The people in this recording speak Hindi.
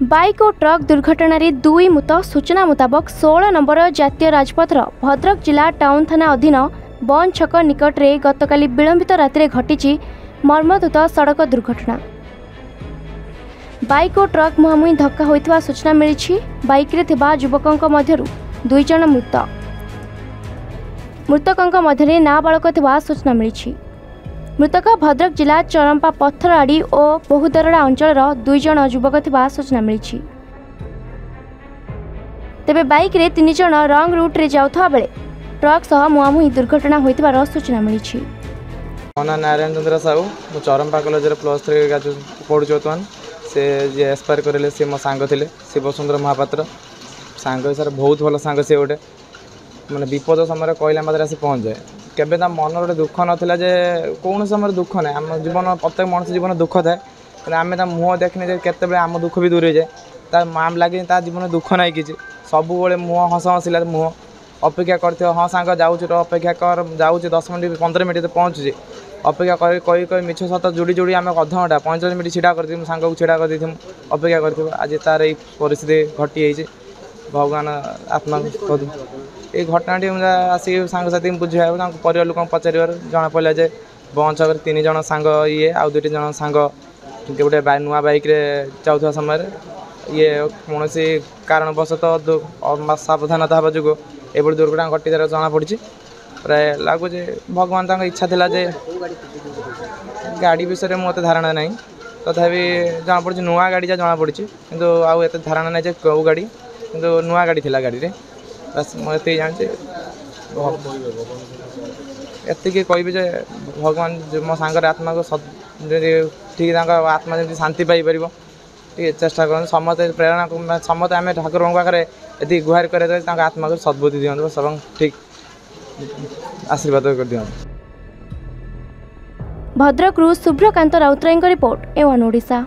बाइक और ट्रक दुर्घटन में दुई मृत सूचना मुताबक 16 नंबर जातीय राजपथर भद्रक जिला टाउन थाना अधीन बन छक निकट में गतकाली विलंबित राति घटी मर्मतुत सड़क दुर्घटना। बाइक और ट्रक मुहांमुही धक्का होइथिबा सूचना मिली। बाइक रे थिबा युवकों मध्यरु 2 जन मृत। मृतकों मध्य नाबालक थिबा सूचना मिली। मृतक भद्रक जिला चरंपा पत्थरआड़ी और बहुदरड़ा अंचल 2 जन युवक थिबा सूचना मिली। तेबे बाइक रे 3 जन रंग रूट रे जाउथबा बेले ट्रक सह मुहांमुही दुर्घटना होइथिबार सूचना मिली। मोना नारायण चंद्र साहू मु चरंपा कॉलेज +3 पढ़ुच बर्तमान से जी एस्पायर करेले सी मो सांग थे शिवसुंदर महापात्र सांग सर बहुत भल सांग सी गोटे मैंने विपद समय कहला मात्र आसी पहुँच जाए केबे मन गोटे दुख नाला जे कौन समय दुख ना आम जीवन प्रत्येक मनुष्य जीवन दुख थाए आम मुँह देखने केत आम दुख भी दूर जाए आम लगे जीवन दुख ना कि सब मुँह हस हसिला मुँह अपेक्षा कर हाँ सांग जाऊँ अपेक्षा कर जाऊँ 10 मिनट 15 मिनट पहुँचे अपेक्षा कर मिछ सत जोड़ी जोड़ी आम अधघंटा 45 मिनट छिड़ा कर सांग को छिड़ा कर अपेक्षा कर आज तार ये परिस्थिति घटी भगवान आत्मा ये घटनाटी आसिक सांगसाथी बुझे परिवार लोक पचार जना पड़ा जे बंच 3 जन सांग ये आउ 2 जन सांग गोटे नुआ बाइक रे जाऊा समय ये कौन कारणवशतः सावधानता हवा जो ये दुर्घटना घटी तार जना पड़ी प्राय लगुच भगवान इच्छा थिला जे गाड़ी विषय में मत धारणा ना तथापि जना पड़ी नुआ गाड़ी जना पड़ी कि आउ एत धारणा ना कौ गाड़ी कि नुआ गाड़ी थिला गाड़ी रे बस मुझे जाने एति कहबी जे भगवान मो सांगर आत्मा को ठीक आत्मा जमी शांति पाइपर चेष्टा कर समस्त प्रेरणा समस्त आम ठाकुर पाखे ये गुहार कर आत्मा को सद्बुद्धि दिखाँ सब ठीक आशीर्वाद कर दिखाँ। Bhadrak Subhrakant Routray report A1 Odisha.